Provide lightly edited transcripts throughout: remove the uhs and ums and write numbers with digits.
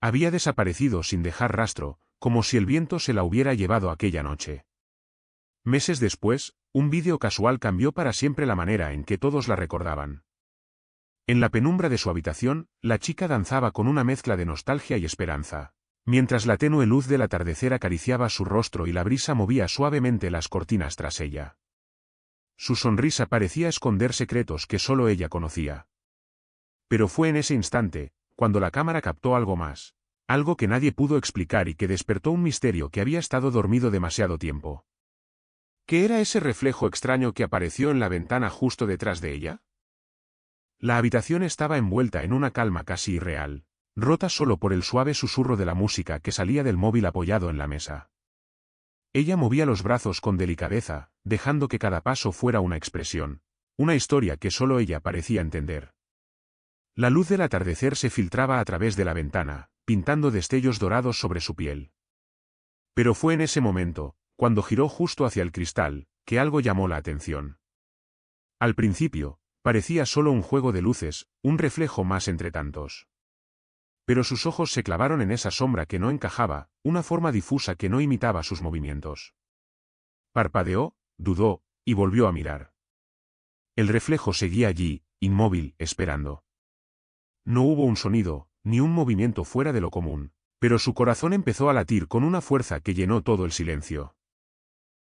Había desaparecido sin dejar rastro, como si el viento se la hubiera llevado aquella noche. Meses después, un vídeo casual cambió para siempre la manera en que todos la recordaban. En la penumbra de su habitación, la chica danzaba con una mezcla de nostalgia y esperanza, mientras la tenue luz del atardecer acariciaba su rostro y la brisa movía suavemente las cortinas tras ella. Su sonrisa parecía esconder secretos que solo ella conocía. Pero fue en ese instante, cuando la cámara captó algo más, algo que nadie pudo explicar y que despertó un misterio que había estado dormido demasiado tiempo. ¿Qué era ese reflejo extraño que apareció en la ventana justo detrás de ella? La habitación estaba envuelta en una calma casi irreal, rota solo por el suave susurro de la música que salía del móvil apoyado en la mesa. Ella movía los brazos con delicadeza, dejando que cada paso fuera una expresión, una historia que solo ella parecía entender. La luz del atardecer se filtraba a través de la ventana, pintando destellos dorados sobre su piel. Pero fue en ese momento, cuando giró justo hacia el cristal, que algo llamó la atención. Al principio, parecía solo un juego de luces, un reflejo más entre tantos. Pero sus ojos se clavaron en esa sombra que no encajaba, una forma difusa que no imitaba sus movimientos. Parpadeó, dudó, y volvió a mirar. El reflejo seguía allí, inmóvil, esperando. No hubo un sonido, ni un movimiento fuera de lo común, pero su corazón empezó a latir con una fuerza que llenó todo el silencio.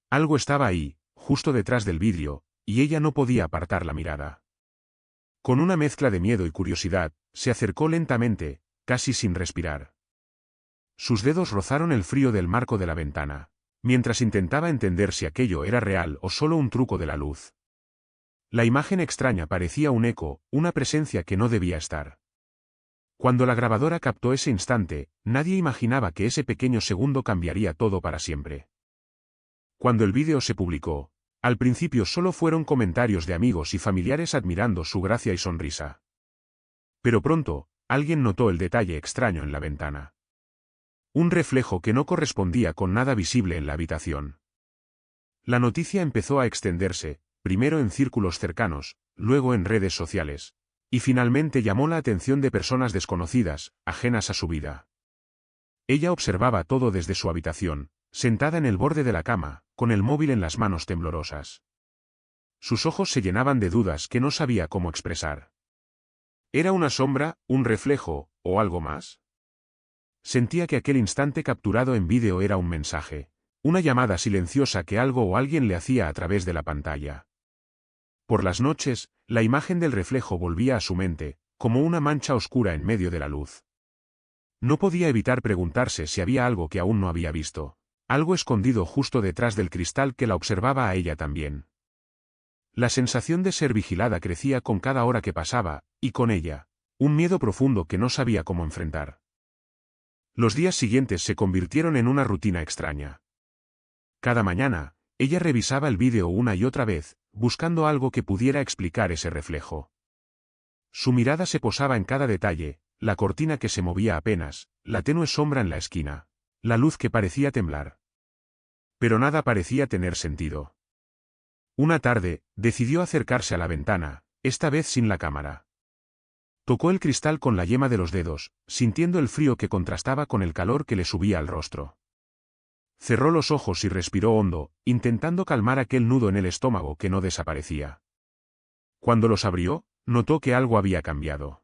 Algo estaba ahí, justo detrás del vidrio, y ella no podía apartar la mirada. Con una mezcla de miedo y curiosidad, se acercó lentamente, casi sin respirar. Sus dedos rozaron el frío del marco de la ventana, mientras intentaba entender si aquello era real o solo un truco de la luz. La imagen extraña parecía un eco, una presencia que no debía estar. Cuando la grabadora captó ese instante, nadie imaginaba que ese pequeño segundo cambiaría todo para siempre. Cuando el vídeo se publicó, al principio solo fueron comentarios de amigos y familiares admirando su gracia y sonrisa. Pero pronto, alguien notó el detalle extraño en la ventana. Un reflejo que no correspondía con nada visible en la habitación. La noticia empezó a extenderse, primero en círculos cercanos, luego en redes sociales, y finalmente llamó la atención de personas desconocidas, ajenas a su vida. Ella observaba todo desde su habitación, sentada en el borde de la cama, con el móvil en las manos temblorosas. Sus ojos se llenaban de dudas que no sabía cómo expresar. ¿Era una sombra, un reflejo, o algo más? Sentía que aquel instante capturado en vídeo era un mensaje, una llamada silenciosa que algo o alguien le hacía a través de la pantalla. Por las noches, la imagen del reflejo volvía a su mente, como una mancha oscura en medio de la luz. No podía evitar preguntarse si había algo que aún no había visto, algo escondido justo detrás del cristal que la observaba a ella también. La sensación de ser vigilada crecía con cada hora que pasaba, y con ella, un miedo profundo que no sabía cómo enfrentar. Los días siguientes se convirtieron en una rutina extraña. Cada mañana, ella revisaba el vídeo una y otra vez, buscando algo que pudiera explicar ese reflejo. Su mirada se posaba en cada detalle, la cortina que se movía apenas, la tenue sombra en la esquina, la luz que parecía temblar. Pero nada parecía tener sentido. Una tarde, decidió acercarse a la ventana, esta vez sin la cámara. Tocó el cristal con la yema de los dedos, sintiendo el frío que contrastaba con el calor que le subía al rostro. Cerró los ojos y respiró hondo, intentando calmar aquel nudo en el estómago que no desaparecía. Cuando los abrió, notó que algo había cambiado.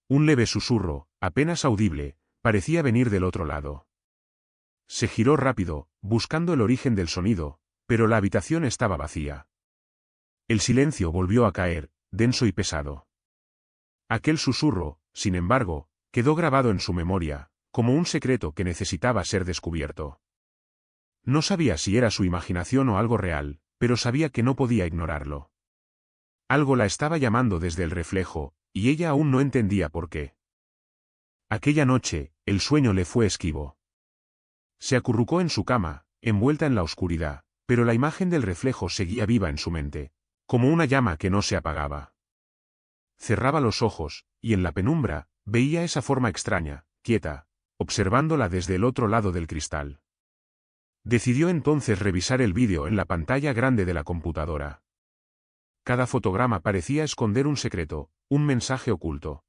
Un leve susurro, apenas audible, parecía venir del otro lado. Se giró rápido, buscando el origen del sonido, pero la habitación estaba vacía. El silencio volvió a caer, denso y pesado. Aquel susurro, sin embargo, quedó grabado en su memoria, como un secreto que necesitaba ser descubierto. No sabía si era su imaginación o algo real, pero sabía que no podía ignorarlo. Algo la estaba llamando desde el reflejo, y ella aún no entendía por qué. Aquella noche, el sueño le fue esquivo. Se acurrucó en su cama, envuelta en la oscuridad, pero la imagen del reflejo seguía viva en su mente, como una llama que no se apagaba. Cerraba los ojos, y en la penumbra, veía esa forma extraña, quieta, observándola desde el otro lado del cristal. Decidió entonces revisar el vídeo en la pantalla grande de la computadora. Cada fotograma parecía esconder un secreto, un mensaje oculto.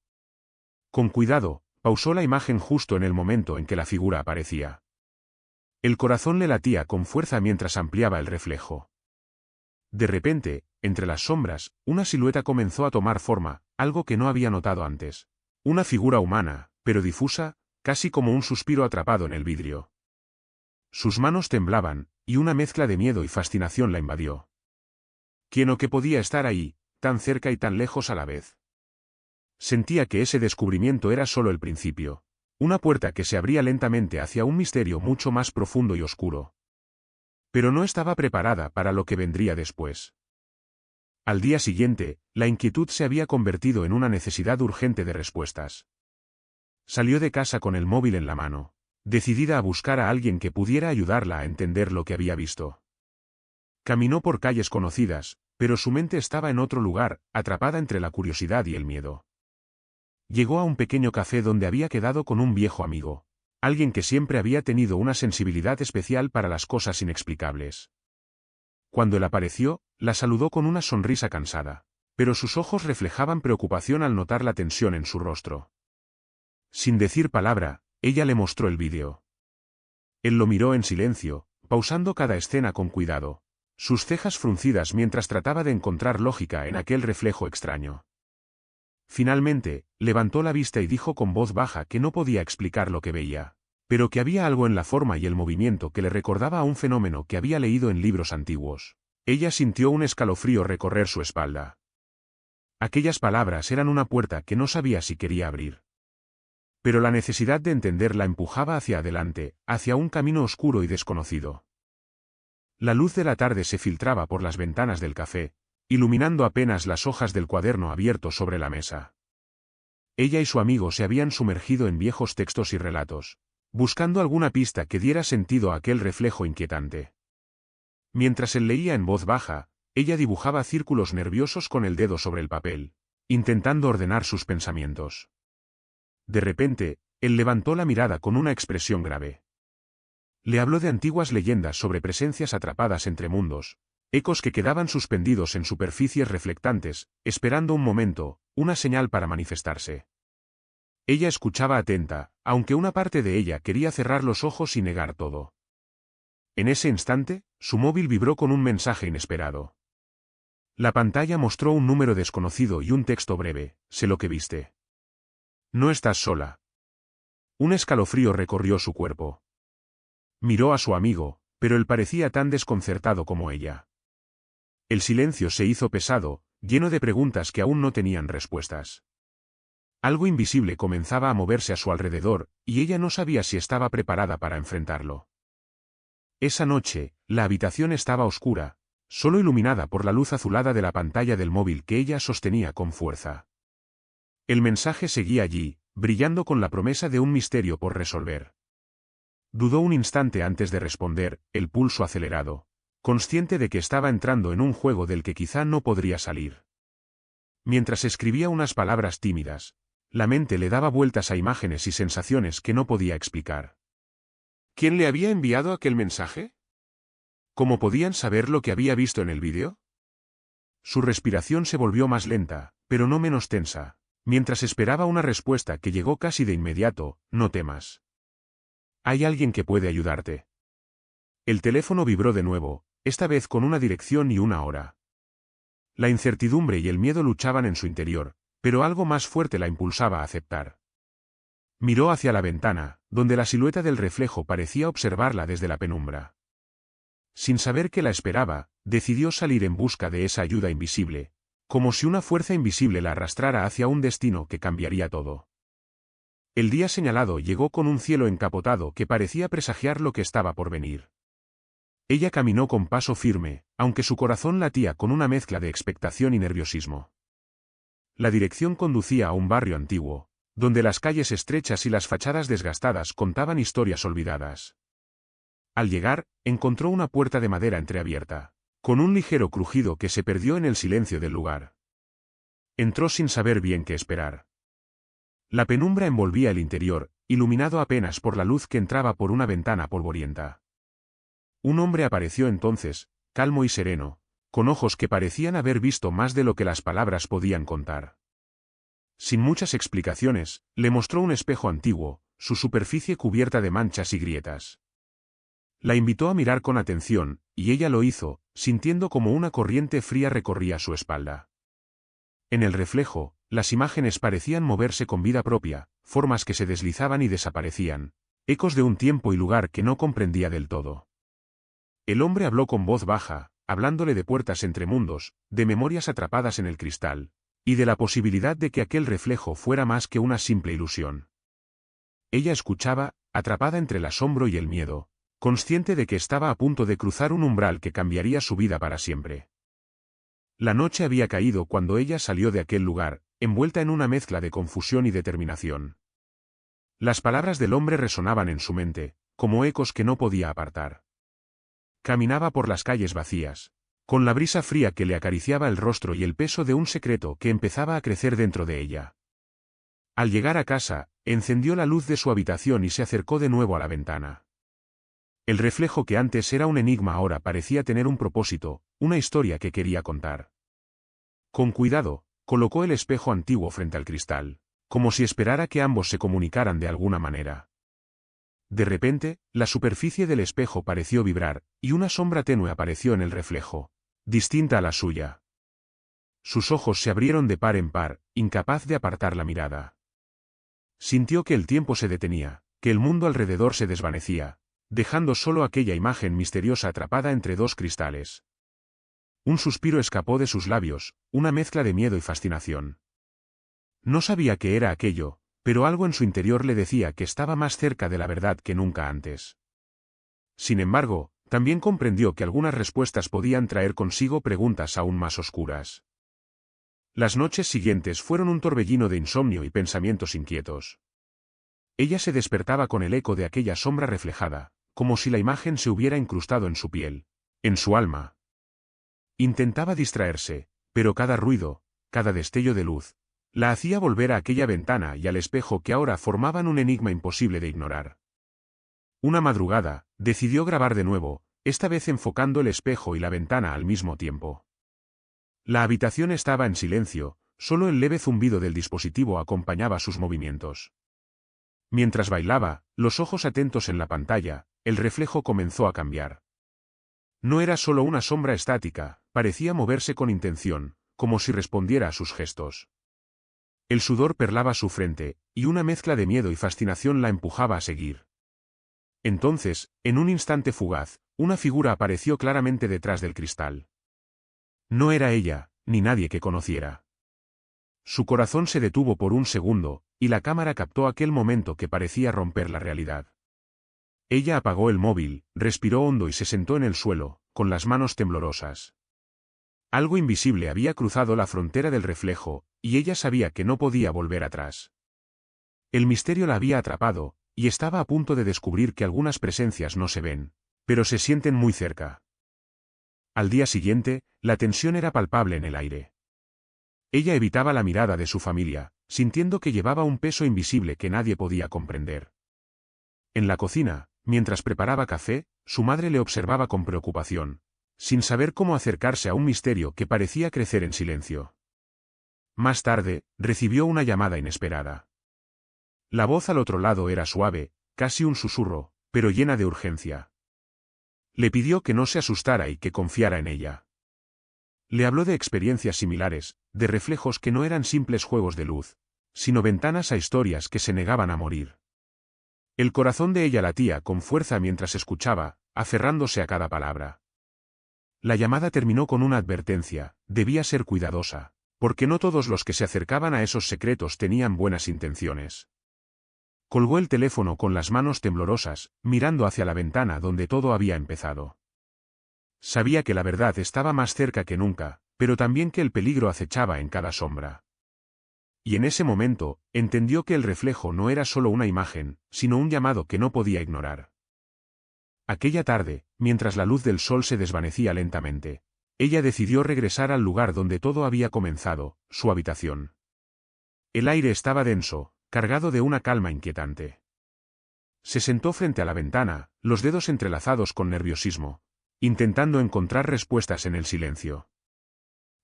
Con cuidado, pausó la imagen justo en el momento en que la figura aparecía. El corazón le latía con fuerza mientras ampliaba el reflejo. De repente, entre las sombras, una silueta comenzó a tomar forma, algo que no había notado antes. Una figura humana, pero difusa, casi como un suspiro atrapado en el vidrio. Sus manos temblaban, y una mezcla de miedo y fascinación la invadió. ¿Quién o qué podía estar ahí, tan cerca y tan lejos a la vez? Sentía que ese descubrimiento era solo el principio. Una puerta que se abría lentamente hacia un misterio mucho más profundo y oscuro. Pero no estaba preparada para lo que vendría después. Al día siguiente, la inquietud se había convertido en una necesidad urgente de respuestas. Salió de casa con el móvil en la mano, decidida a buscar a alguien que pudiera ayudarla a entender lo que había visto. Caminó por calles conocidas, pero su mente estaba en otro lugar, atrapada entre la curiosidad y el miedo. Llegó a un pequeño café donde había quedado con un viejo amigo, alguien que siempre había tenido una sensibilidad especial para las cosas inexplicables. Cuando él apareció, la saludó con una sonrisa cansada, pero sus ojos reflejaban preocupación al notar la tensión en su rostro. Sin decir palabra, ella le mostró el vídeo. Él lo miró en silencio, pausando cada escena con cuidado, sus cejas fruncidas mientras trataba de encontrar lógica en aquel reflejo extraño. Finalmente, levantó la vista y dijo con voz baja que no podía explicar lo que veía, pero que había algo en la forma y el movimiento que le recordaba a un fenómeno que había leído en libros antiguos. Ella sintió un escalofrío recorrer su espalda. Aquellas palabras eran una puerta que no sabía si quería abrir. Pero la necesidad de entender la empujaba hacia adelante, hacia un camino oscuro y desconocido. La luz de la tarde se filtraba por las ventanas del café, iluminando apenas las hojas del cuaderno abierto sobre la mesa. Ella y su amigo se habían sumergido en viejos textos y relatos, buscando alguna pista que diera sentido a aquel reflejo inquietante. Mientras él leía en voz baja, ella dibujaba círculos nerviosos con el dedo sobre el papel, intentando ordenar sus pensamientos. De repente, él levantó la mirada con una expresión grave. Le habló de antiguas leyendas sobre presencias atrapadas entre mundos, ecos que quedaban suspendidos en superficies reflectantes, esperando un momento, una señal para manifestarse. Ella escuchaba atenta, aunque una parte de ella quería cerrar los ojos y negar todo. En ese instante, su móvil vibró con un mensaje inesperado. La pantalla mostró un número desconocido y un texto breve: sé lo que viste. No estás sola. Un escalofrío recorrió su cuerpo. Miró a su amigo, pero él parecía tan desconcertado como ella. El silencio se hizo pesado, lleno de preguntas que aún no tenían respuestas. Algo invisible comenzaba a moverse a su alrededor, y ella no sabía si estaba preparada para enfrentarlo. Esa noche, la habitación estaba oscura, solo iluminada por la luz azulada de la pantalla del móvil que ella sostenía con fuerza. El mensaje seguía allí, brillando con la promesa de un misterio por resolver. Dudó un instante antes de responder, el pulso acelerado, consciente de que estaba entrando en un juego del que quizá no podría salir. Mientras escribía unas palabras tímidas, la mente le daba vueltas a imágenes y sensaciones que no podía explicar. ¿Quién le había enviado aquel mensaje? ¿Cómo podían saber lo que había visto en el vídeo? Su respiración se volvió más lenta, pero no menos tensa, mientras esperaba una respuesta que llegó casi de inmediato: no temas. Hay alguien que puede ayudarte. El teléfono vibró de nuevo, esta vez con una dirección y una hora. La incertidumbre y el miedo luchaban en su interior, pero algo más fuerte la impulsaba a aceptar. Miró hacia la ventana, donde la silueta del reflejo parecía observarla desde la penumbra. Sin saber qué la esperaba, decidió salir en busca de esa ayuda invisible, como si una fuerza invisible la arrastrara hacia un destino que cambiaría todo. El día señalado llegó con un cielo encapotado que parecía presagiar lo que estaba por venir. Ella caminó con paso firme, aunque su corazón latía con una mezcla de expectación y nerviosismo. La dirección conducía a un barrio antiguo, donde las calles estrechas y las fachadas desgastadas contaban historias olvidadas. Al llegar, encontró una puerta de madera entreabierta, con un ligero crujido que se perdió en el silencio del lugar. Entró sin saber bien qué esperar. La penumbra envolvía el interior, iluminado apenas por la luz que entraba por una ventana polvorienta. Un hombre apareció entonces, calmo y sereno, con ojos que parecían haber visto más de lo que las palabras podían contar. Sin muchas explicaciones, le mostró un espejo antiguo, su superficie cubierta de manchas y grietas. La invitó a mirar con atención, y ella lo hizo, sintiendo como una corriente fría recorría su espalda. En el reflejo, las imágenes parecían moverse con vida propia, formas que se deslizaban y desaparecían, ecos de un tiempo y lugar que no comprendía del todo. El hombre habló con voz baja, hablándole de puertas entre mundos, de memorias atrapadas en el cristal, y de la posibilidad de que aquel reflejo fuera más que una simple ilusión. Ella escuchaba, atrapada entre el asombro y el miedo, consciente de que estaba a punto de cruzar un umbral que cambiaría su vida para siempre. La noche había caído cuando ella salió de aquel lugar, envuelta en una mezcla de confusión y determinación. Las palabras del hombre resonaban en su mente, como ecos que no podía apartar. Caminaba por las calles vacías, con la brisa fría que le acariciaba el rostro y el peso de un secreto que empezaba a crecer dentro de ella. Al llegar a casa, encendió la luz de su habitación y se acercó de nuevo a la ventana. El reflejo que antes era un enigma ahora parecía tener un propósito, una historia que quería contar. Con cuidado, colocó el espejo antiguo frente al cristal, como si esperara que ambos se comunicaran de alguna manera. De repente, la superficie del espejo pareció vibrar, y una sombra tenue apareció en el reflejo, distinta a la suya. Sus ojos se abrieron de par en par, incapaz de apartar la mirada. Sintió que el tiempo se detenía, que el mundo alrededor se desvanecía, dejando solo aquella imagen misteriosa atrapada entre dos cristales. Un suspiro escapó de sus labios, una mezcla de miedo y fascinación. No sabía qué era aquello, pero algo en su interior le decía que estaba más cerca de la verdad que nunca antes. Sin embargo, también comprendió que algunas respuestas podían traer consigo preguntas aún más oscuras. Las noches siguientes fueron un torbellino de insomnio y pensamientos inquietos. Ella se despertaba con el eco de aquella sombra reflejada, como si la imagen se hubiera incrustado en su piel, en su alma. Intentaba distraerse, pero cada ruido, cada destello de luz, la hacía volver a aquella ventana y al espejo que ahora formaban un enigma imposible de ignorar. Una madrugada, decidió grabar de nuevo, esta vez enfocando el espejo y la ventana al mismo tiempo. La habitación estaba en silencio, solo el leve zumbido del dispositivo acompañaba sus movimientos. Mientras bailaba, los ojos atentos en la pantalla, el reflejo comenzó a cambiar. No era solo una sombra estática, parecía moverse con intención, como si respondiera a sus gestos. El sudor perlaba su frente, y una mezcla de miedo y fascinación la empujaba a seguir. Entonces, en un instante fugaz, una figura apareció claramente detrás del cristal. No era ella, ni nadie que conociera. Su corazón se detuvo por un segundo, y la cámara captó aquel momento que parecía romper la realidad. Ella apagó el móvil, respiró hondo y se sentó en el suelo, con las manos temblorosas. Algo invisible había cruzado la frontera del reflejo, y ella sabía que no podía volver atrás. El misterio la había atrapado, y estaba a punto de descubrir que algunas presencias no se ven, pero se sienten muy cerca. Al día siguiente, la tensión era palpable en el aire. Ella evitaba la mirada de su familia, sintiendo que llevaba un peso invisible que nadie podía comprender. En la cocina, mientras preparaba café, su madre le observaba con preocupación, sin saber cómo acercarse a un misterio que parecía crecer en silencio. Más tarde, recibió una llamada inesperada. La voz al otro lado era suave, casi un susurro, pero llena de urgencia. Le pidió que no se asustara y que confiara en ella. Le habló de experiencias similares, de reflejos que no eran simples juegos de luz, sino ventanas a historias que se negaban a morir. El corazón de ella latía con fuerza mientras escuchaba, aferrándose a cada palabra. La llamada terminó con una advertencia: debía ser cuidadosa, porque no todos los que se acercaban a esos secretos tenían buenas intenciones. Colgó el teléfono con las manos temblorosas, mirando hacia la ventana donde todo había empezado. Sabía que la verdad estaba más cerca que nunca, pero también que el peligro acechaba en cada sombra. Y en ese momento, entendió que el reflejo no era solo una imagen, sino un llamado que no podía ignorar. Aquella tarde, mientras la luz del sol se desvanecía lentamente, ella decidió regresar al lugar donde todo había comenzado, su habitación. El aire estaba denso, cargado de una calma inquietante. Se sentó frente a la ventana, los dedos entrelazados con nerviosismo, intentando encontrar respuestas en el silencio.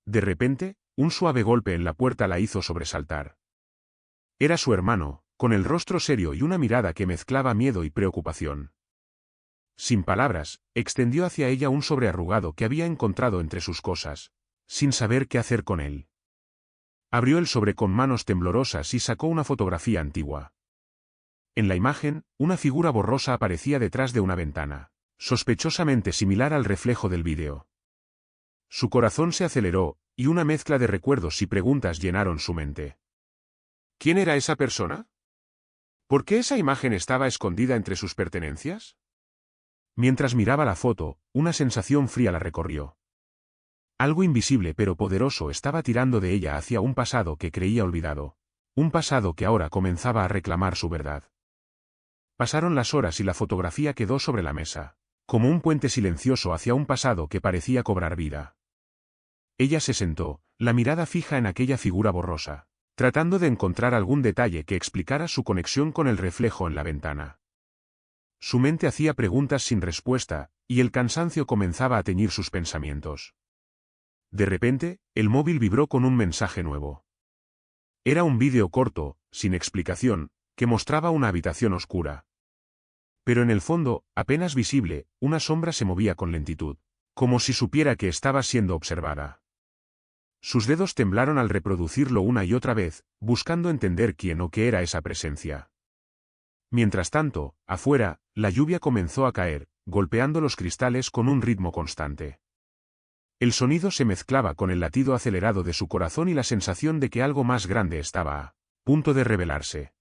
De repente, un suave golpe en la puerta la hizo sobresaltar. Era su hermano, con el rostro serio y una mirada que mezclaba miedo y preocupación. Sin palabras, extendió hacia ella un sobre arrugado que había encontrado entre sus cosas, sin saber qué hacer con él. Abrió el sobre con manos temblorosas y sacó una fotografía antigua. En la imagen, una figura borrosa aparecía detrás de una ventana, sospechosamente similar al reflejo del vídeo. Su corazón se aceleró, y una mezcla de recuerdos y preguntas llenaron su mente. ¿Quién era esa persona? ¿Por qué esa imagen estaba escondida entre sus pertenencias? Mientras miraba la foto, una sensación fría la recorrió. Algo invisible pero poderoso estaba tirando de ella hacia un pasado que creía olvidado, un pasado que ahora comenzaba a reclamar su verdad. Pasaron las horas y la fotografía quedó sobre la mesa, como un puente silencioso hacia un pasado que parecía cobrar vida. Ella se sentó, la mirada fija en aquella figura borrosa, tratando de encontrar algún detalle que explicara su conexión con el reflejo en la ventana. Su mente hacía preguntas sin respuesta, y el cansancio comenzaba a teñir sus pensamientos. De repente, el móvil vibró con un mensaje nuevo. Era un vídeo corto, sin explicación, que mostraba una habitación oscura. Pero en el fondo, apenas visible, una sombra se movía con lentitud, como si supiera que estaba siendo observada. Sus dedos temblaron al reproducirlo una y otra vez, buscando entender quién o qué era esa presencia. Mientras tanto, afuera, la lluvia comenzó a caer, golpeando los cristales con un ritmo constante. El sonido se mezclaba con el latido acelerado de su corazón y la sensación de que algo más grande estaba a punto de revelarse.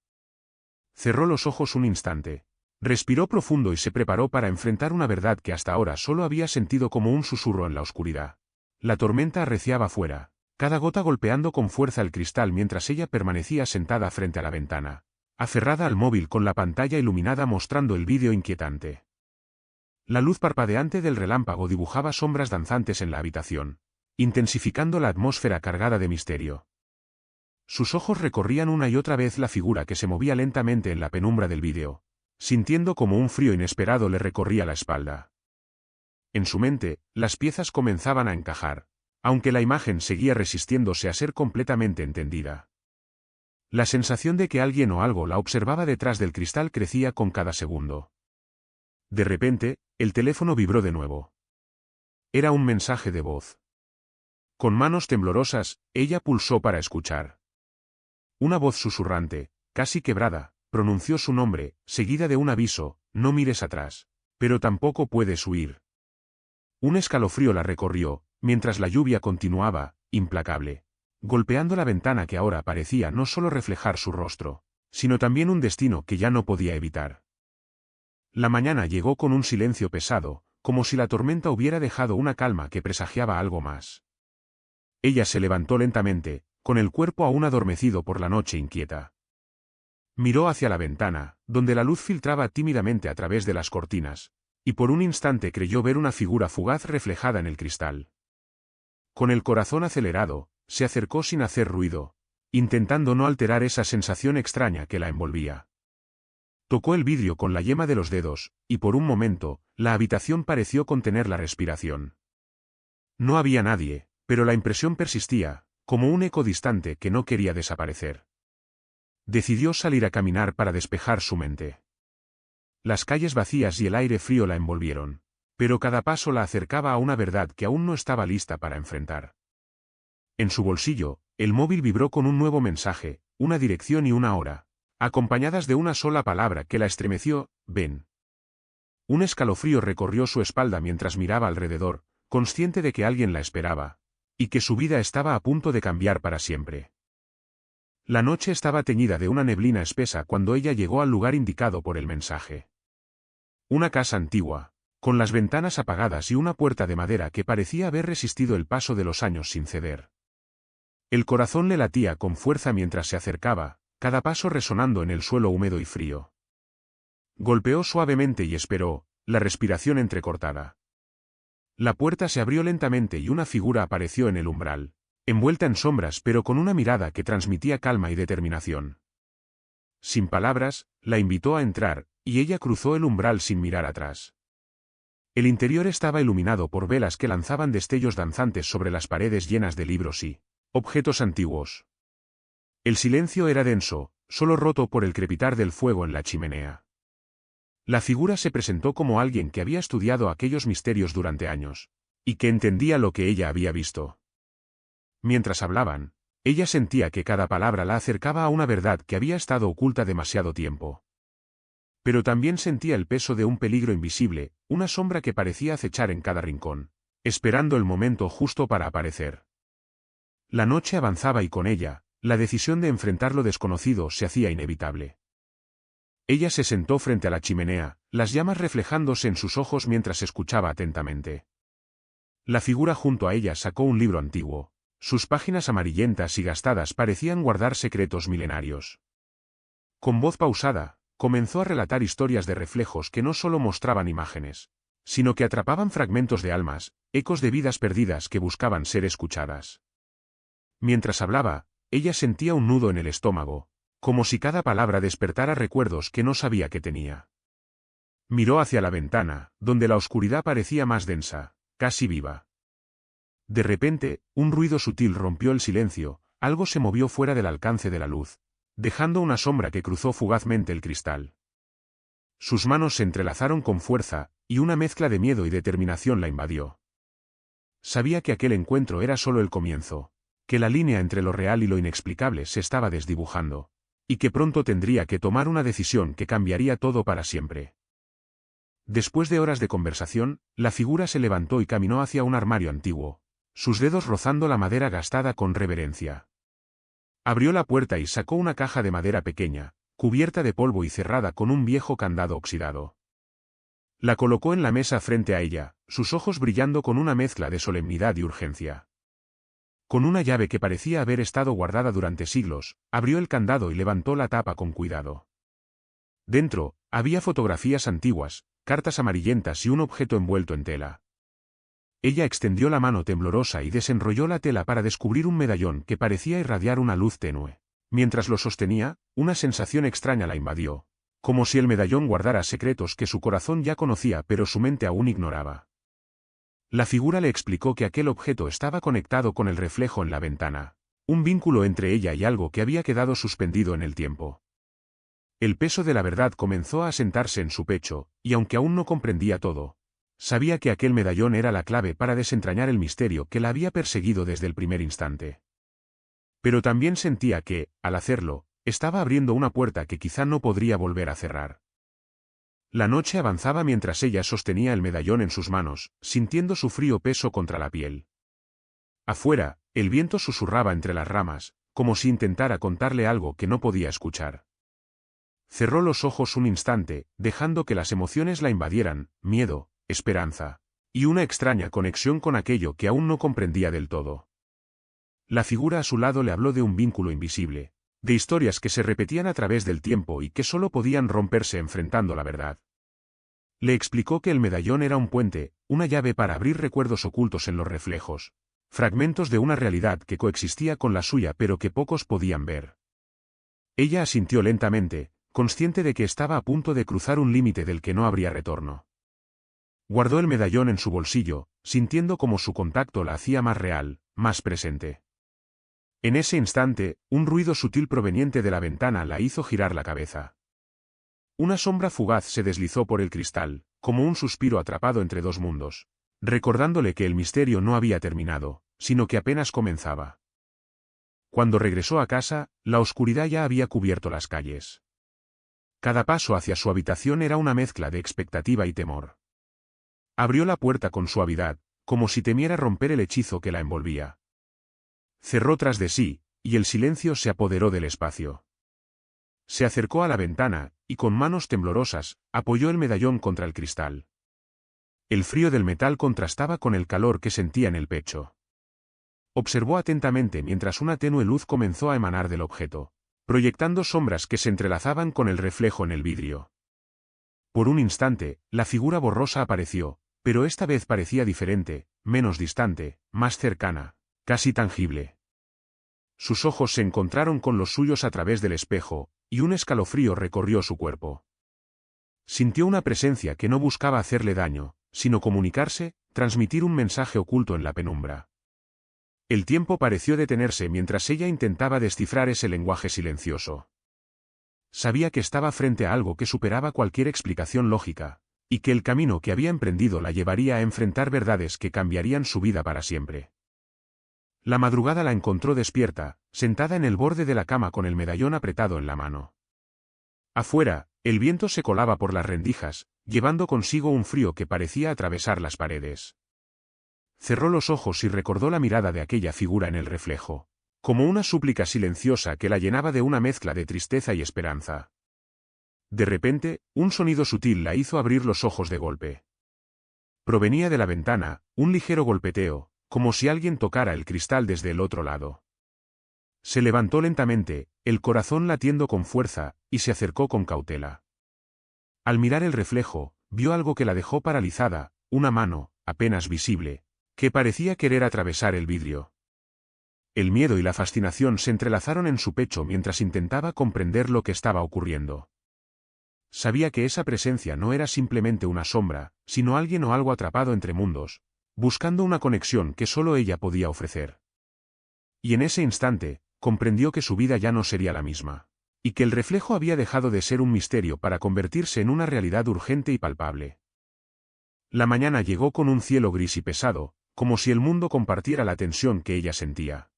Cerró los ojos un instante. Respiró profundo y se preparó para enfrentar una verdad que hasta ahora solo había sentido como un susurro en la oscuridad. La tormenta arreciaba fuera, cada gota golpeando con fuerza el cristal mientras ella permanecía sentada frente a la ventana, aferrada al móvil con la pantalla iluminada mostrando el vídeo inquietante. La luz parpadeante del relámpago dibujaba sombras danzantes en la habitación, intensificando la atmósfera cargada de misterio. Sus ojos recorrían una y otra vez la figura que se movía lentamente en la penumbra del vídeo, sintiendo como un frío inesperado le recorría la espalda. En su mente, las piezas comenzaban a encajar, aunque la imagen seguía resistiéndose a ser completamente entendida. La sensación de que alguien o algo la observaba detrás del cristal crecía con cada segundo. De repente, el teléfono vibró de nuevo. Era un mensaje de voz. Con manos temblorosas, ella pulsó para escuchar. Una voz susurrante, casi quebrada, pronunció su nombre, seguida de un aviso: no mires atrás, pero tampoco puedes huir. Un escalofrío la recorrió, mientras la lluvia continuaba, implacable, golpeando la ventana que ahora parecía no solo reflejar su rostro, sino también un destino que ya no podía evitar. La mañana llegó con un silencio pesado, como si la tormenta hubiera dejado una calma que presagiaba algo más. Ella se levantó lentamente, con el cuerpo aún adormecido por la noche inquieta. Miró hacia la ventana, donde la luz filtraba tímidamente a través de las cortinas, y por un instante creyó ver una figura fugaz reflejada en el cristal. Con el corazón acelerado, se acercó sin hacer ruido, intentando no alterar esa sensación extraña que la envolvía. Tocó el vidrio con la yema de los dedos, y por un momento, la habitación pareció contener la respiración. No había nadie, pero la impresión persistía, como un eco distante que no quería desaparecer. Decidió salir a caminar para despejar su mente. Las calles vacías y el aire frío la envolvieron, pero cada paso la acercaba a una verdad que aún no estaba lista para enfrentar. En su bolsillo, el móvil vibró con un nuevo mensaje, una dirección y una hora, acompañadas de una sola palabra que la estremeció: ven. Un escalofrío recorrió su espalda mientras miraba alrededor, consciente de que alguien la esperaba, y que su vida estaba a punto de cambiar para siempre. La noche estaba teñida de una neblina espesa cuando ella llegó al lugar indicado por el mensaje. Una casa antigua, con las ventanas apagadas y una puerta de madera que parecía haber resistido el paso de los años sin ceder. El corazón le latía con fuerza mientras se acercaba, cada paso resonando en el suelo húmedo y frío. Golpeó suavemente y esperó, la respiración entrecortada. La puerta se abrió lentamente y una figura apareció en el umbral, envuelta en sombras pero con una mirada que transmitía calma y determinación. Sin palabras, la invitó a entrar, y ella cruzó el umbral sin mirar atrás. El interior estaba iluminado por velas que lanzaban destellos danzantes sobre las paredes llenas de libros y objetos antiguos. El silencio era denso, solo roto por el crepitar del fuego en la chimenea. La figura se presentó como alguien que había estudiado aquellos misterios durante años, y que entendía lo que ella había visto. Mientras hablaban, ella sentía que cada palabra la acercaba a una verdad que había estado oculta demasiado tiempo. Pero también sentía el peso de un peligro invisible, una sombra que parecía acechar en cada rincón, esperando el momento justo para aparecer. La noche avanzaba y con ella, la decisión de enfrentar lo desconocido se hacía inevitable. Ella se sentó frente a la chimenea, las llamas reflejándose en sus ojos mientras escuchaba atentamente. La figura junto a ella sacó un libro antiguo. Sus páginas amarillentas y gastadas parecían guardar secretos milenarios. Con voz pausada, comenzó a relatar historias de reflejos que no solo mostraban imágenes, sino que atrapaban fragmentos de almas, ecos de vidas perdidas que buscaban ser escuchadas. Mientras hablaba, ella sentía un nudo en el estómago, como si cada palabra despertara recuerdos que no sabía que tenía. Miró hacia la ventana, donde la oscuridad parecía más densa, casi viva. De repente, un ruido sutil rompió el silencio, algo se movió fuera del alcance de la luz, dejando una sombra que cruzó fugazmente el cristal. Sus manos se entrelazaron con fuerza, y una mezcla de miedo y determinación la invadió. Sabía que aquel encuentro era solo el comienzo, que la línea entre lo real y lo inexplicable se estaba desdibujando, y que pronto tendría que tomar una decisión que cambiaría todo para siempre. Después de horas de conversación, la figura se levantó y caminó hacia un armario antiguo, sus dedos rozando la madera gastada con reverencia. Abrió la puerta y sacó una caja de madera pequeña, cubierta de polvo y cerrada con un viejo candado oxidado. La colocó en la mesa frente a ella, sus ojos brillando con una mezcla de solemnidad y urgencia. Con una llave que parecía haber estado guardada durante siglos, abrió el candado y levantó la tapa con cuidado. Dentro, había fotografías antiguas, cartas amarillentas y un objeto envuelto en tela. Ella extendió la mano temblorosa y desenrolló la tela para descubrir un medallón que parecía irradiar una luz tenue. Mientras lo sostenía, una sensación extraña la invadió, como si el medallón guardara secretos que su corazón ya conocía pero su mente aún ignoraba. La figura le explicó que aquel objeto estaba conectado con el reflejo en la ventana, un vínculo entre ella y algo que había quedado suspendido en el tiempo. El peso de la verdad comenzó a asentarse en su pecho, y aunque aún no comprendía todo, sabía que aquel medallón era la clave para desentrañar el misterio que la había perseguido desde el primer instante. Pero también sentía que, al hacerlo, estaba abriendo una puerta que quizá no podría volver a cerrar. La noche avanzaba mientras ella sostenía el medallón en sus manos, sintiendo su frío peso contra la piel. Afuera, el viento susurraba entre las ramas, como si intentara contarle algo que no podía escuchar. Cerró los ojos un instante, dejando que las emociones la invadieran, miedo, esperanza, y una extraña conexión con aquello que aún no comprendía del todo. La figura a su lado le habló de un vínculo invisible, de historias que se repetían a través del tiempo y que solo podían romperse enfrentando la verdad. Le explicó que el medallón era un puente, una llave para abrir recuerdos ocultos en los reflejos, fragmentos de una realidad que coexistía con la suya pero que pocos podían ver. Ella asintió lentamente, consciente de que estaba a punto de cruzar un límite del que no habría retorno. Guardó el medallón en su bolsillo, sintiendo como su contacto la hacía más real, más presente. En ese instante, un ruido sutil proveniente de la ventana la hizo girar la cabeza. Una sombra fugaz se deslizó por el cristal, como un suspiro atrapado entre dos mundos, recordándole que el misterio no había terminado, sino que apenas comenzaba. Cuando regresó a casa, la oscuridad ya había cubierto las calles. Cada paso hacia su habitación era una mezcla de expectativa y temor. Abrió la puerta con suavidad, como si temiera romper el hechizo que la envolvía. Cerró tras de sí, y el silencio se apoderó del espacio. Se acercó a la ventana, y con manos temblorosas, apoyó el medallón contra el cristal. El frío del metal contrastaba con el calor que sentía en el pecho. Observó atentamente mientras una tenue luz comenzó a emanar del objeto, proyectando sombras que se entrelazaban con el reflejo en el vidrio. Por un instante, la figura borrosa apareció, pero esta vez parecía diferente, menos distante, más cercana, casi tangible. Sus ojos se encontraron con los suyos a través del espejo, y un escalofrío recorrió su cuerpo. Sintió una presencia que no buscaba hacerle daño, sino comunicarse, transmitir un mensaje oculto en la penumbra. El tiempo pareció detenerse mientras ella intentaba descifrar ese lenguaje silencioso. Sabía que estaba frente a algo que superaba cualquier explicación lógica, y que el camino que había emprendido la llevaría a enfrentar verdades que cambiarían su vida para siempre. La madrugada la encontró despierta, sentada en el borde de la cama con el medallón apretado en la mano. Afuera, el viento se colaba por las rendijas, llevando consigo un frío que parecía atravesar las paredes. Cerró los ojos y recordó la mirada de aquella figura en el reflejo, como una súplica silenciosa que la llenaba de una mezcla de tristeza y esperanza. De repente, un sonido sutil la hizo abrir los ojos de golpe. Provenía de la ventana, un ligero golpeteo, como si alguien tocara el cristal desde el otro lado. Se levantó lentamente, el corazón latiendo con fuerza, y se acercó con cautela. Al mirar el reflejo, vio algo que la dejó paralizada, una mano, apenas visible, que parecía querer atravesar el vidrio. El miedo y la fascinación se entrelazaron en su pecho mientras intentaba comprender lo que estaba ocurriendo. Sabía que esa presencia no era simplemente una sombra, sino alguien o algo atrapado entre mundos, buscando una conexión que solo ella podía ofrecer. Y en ese instante, comprendió que su vida ya no sería la misma, y que el reflejo había dejado de ser un misterio para convertirse en una realidad urgente y palpable. La mañana llegó con un cielo gris y pesado, como si el mundo compartiera la tensión que ella sentía.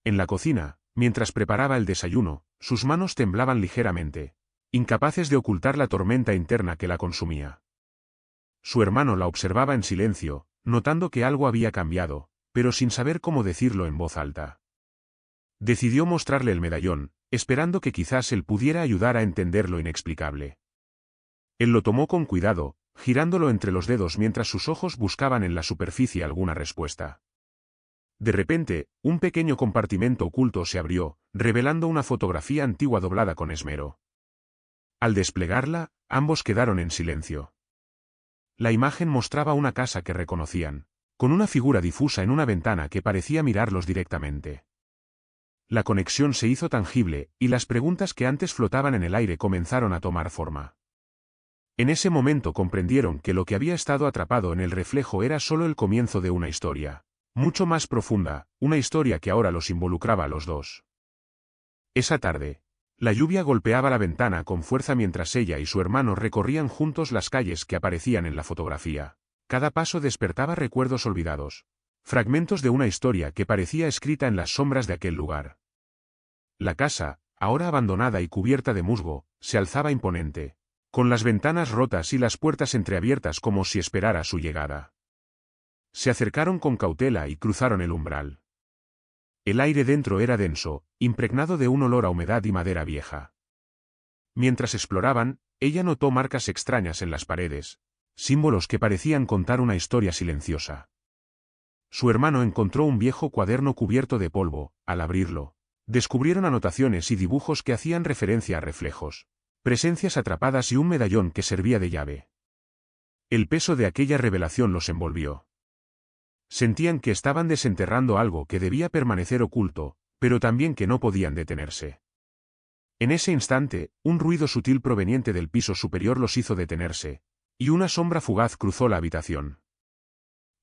En la cocina, mientras preparaba el desayuno, sus manos temblaban ligeramente, incapaces de ocultar la tormenta interna que la consumía. Su hermano la observaba en silencio, notando que algo había cambiado, pero sin saber cómo decirlo en voz alta. Decidió mostrarle el medallón, esperando que quizás él pudiera ayudar a entender lo inexplicable. Él lo tomó con cuidado, girándolo entre los dedos mientras sus ojos buscaban en la superficie alguna respuesta. De repente, un pequeño compartimento oculto se abrió, revelando una fotografía antigua doblada con esmero. Al desplegarla, ambos quedaron en silencio. La imagen mostraba una casa que reconocían, con una figura difusa en una ventana que parecía mirarlos directamente. La conexión se hizo tangible, y las preguntas que antes flotaban en el aire comenzaron a tomar forma. En ese momento comprendieron que lo que había estado atrapado en el reflejo era solo el comienzo de una historia, mucho más profunda, una historia que ahora los involucraba a los dos. Esa tarde, la lluvia golpeaba la ventana con fuerza mientras ella y su hermano recorrían juntos las calles que aparecían en la fotografía. Cada paso despertaba recuerdos olvidados, fragmentos de una historia que parecía escrita en las sombras de aquel lugar. La casa, ahora abandonada y cubierta de musgo, se alzaba imponente, con las ventanas rotas y las puertas entreabiertas como si esperara su llegada. Se acercaron con cautela y cruzaron el umbral. El aire dentro era denso, impregnado de un olor a humedad y madera vieja. Mientras exploraban, ella notó marcas extrañas en las paredes, símbolos que parecían contar una historia silenciosa. Su hermano encontró un viejo cuaderno cubierto de polvo. Al abrirlo, descubrieron anotaciones y dibujos que hacían referencia a reflejos, presencias atrapadas y un medallón que servía de llave. El peso de aquella revelación los envolvió. Sentían que estaban desenterrando algo que debía permanecer oculto, pero también que no podían detenerse. En ese instante, un ruido sutil proveniente del piso superior los hizo detenerse, y una sombra fugaz cruzó la habitación.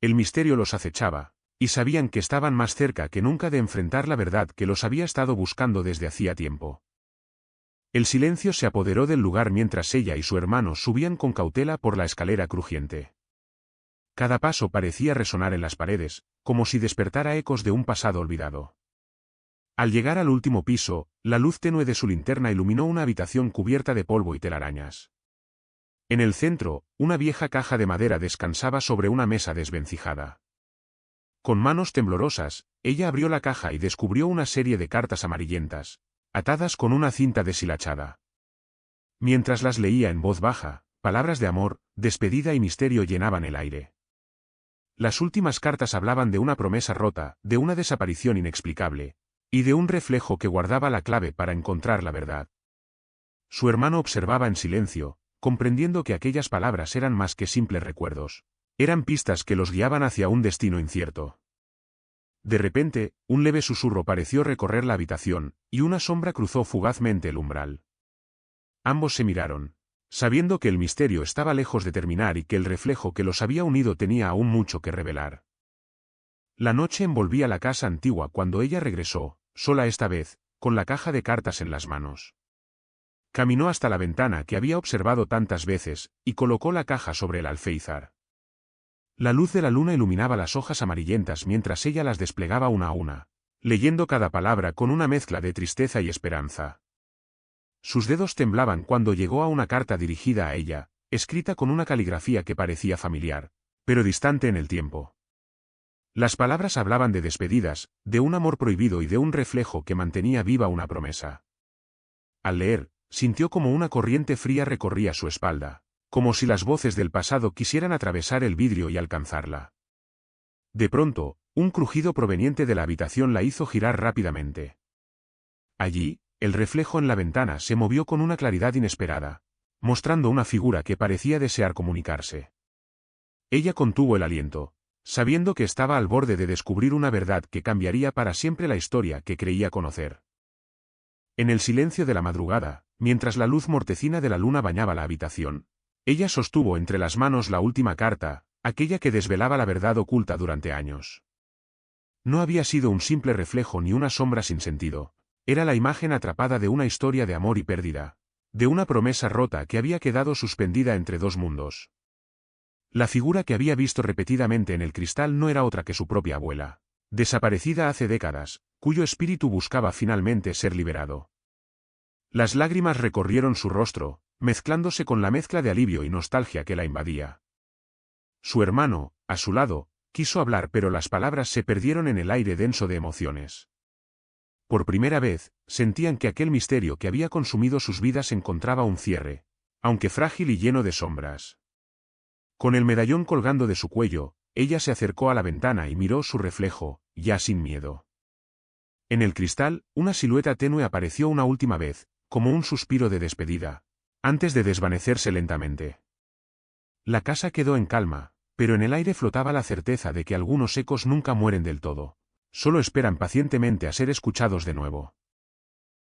El misterio los acechaba, y sabían que estaban más cerca que nunca de enfrentar la verdad que los había estado buscando desde hacía tiempo. El silencio se apoderó del lugar mientras ella y su hermano subían con cautela por la escalera crujiente. Cada paso parecía resonar en las paredes, como si despertara ecos de un pasado olvidado. Al llegar al último piso, la luz tenue de su linterna iluminó una habitación cubierta de polvo y telarañas. En el centro, una vieja caja de madera descansaba sobre una mesa desvencijada. Con manos temblorosas, ella abrió la caja y descubrió una serie de cartas amarillentas, atadas con una cinta deshilachada. Mientras las leía en voz baja, palabras de amor, despedida y misterio llenaban el aire. Las últimas cartas hablaban de una promesa rota, de una desaparición inexplicable, y de un reflejo que guardaba la clave para encontrar la verdad. Su hermano observaba en silencio, comprendiendo que aquellas palabras eran más que simples recuerdos. Eran pistas que los guiaban hacia un destino incierto. De repente, un leve susurro pareció recorrer la habitación, y una sombra cruzó fugazmente el umbral. Ambos se miraron, sabiendo que el misterio estaba lejos de terminar y que el reflejo que los había unido tenía aún mucho que revelar. La noche envolvía la casa antigua cuando ella regresó, sola esta vez, con la caja de cartas en las manos. Caminó hasta la ventana que había observado tantas veces, y colocó la caja sobre el alféizar. La luz de la luna iluminaba las hojas amarillentas mientras ella las desplegaba una a una, leyendo cada palabra con una mezcla de tristeza y esperanza. Sus dedos temblaban cuando llegó a una carta dirigida a ella, escrita con una caligrafía que parecía familiar, pero distante en el tiempo. Las palabras hablaban de despedidas, de un amor prohibido y de un reflejo que mantenía viva una promesa. Al leer, sintió como una corriente fría recorría su espalda, como si las voces del pasado quisieran atravesar el vidrio y alcanzarla. De pronto, un crujido proveniente de la habitación la hizo girar rápidamente. Allí, el reflejo en la ventana se movió con una claridad inesperada, mostrando una figura que parecía desear comunicarse. Ella contuvo el aliento, sabiendo que estaba al borde de descubrir una verdad que cambiaría para siempre la historia que creía conocer. En el silencio de la madrugada, mientras la luz mortecina de la luna bañaba la habitación, ella sostuvo entre las manos la última carta, aquella que desvelaba la verdad oculta durante años. No había sido un simple reflejo ni una sombra sin sentido, era la imagen atrapada de una historia de amor y pérdida, de una promesa rota que había quedado suspendida entre dos mundos. La figura que había visto repetidamente en el cristal no era otra que su propia abuela, desaparecida hace décadas, cuyo espíritu buscaba finalmente ser liberado. Las lágrimas recorrieron su rostro, mezclándose con la mezcla de alivio y nostalgia que la invadía. Su hermano, a su lado, quiso hablar pero las palabras se perdieron en el aire denso de emociones. Por primera vez, sentían que aquel misterio que había consumido sus vidas encontraba un cierre, aunque frágil y lleno de sombras. Con el medallón colgando de su cuello, ella se acercó a la ventana y miró su reflejo, ya sin miedo. En el cristal, una silueta tenue apareció una última vez, como un suspiro de despedida, antes de desvanecerse lentamente. La casa quedó en calma, pero en el aire flotaba la certeza de que algunos ecos nunca mueren del todo, solo esperan pacientemente a ser escuchados de nuevo.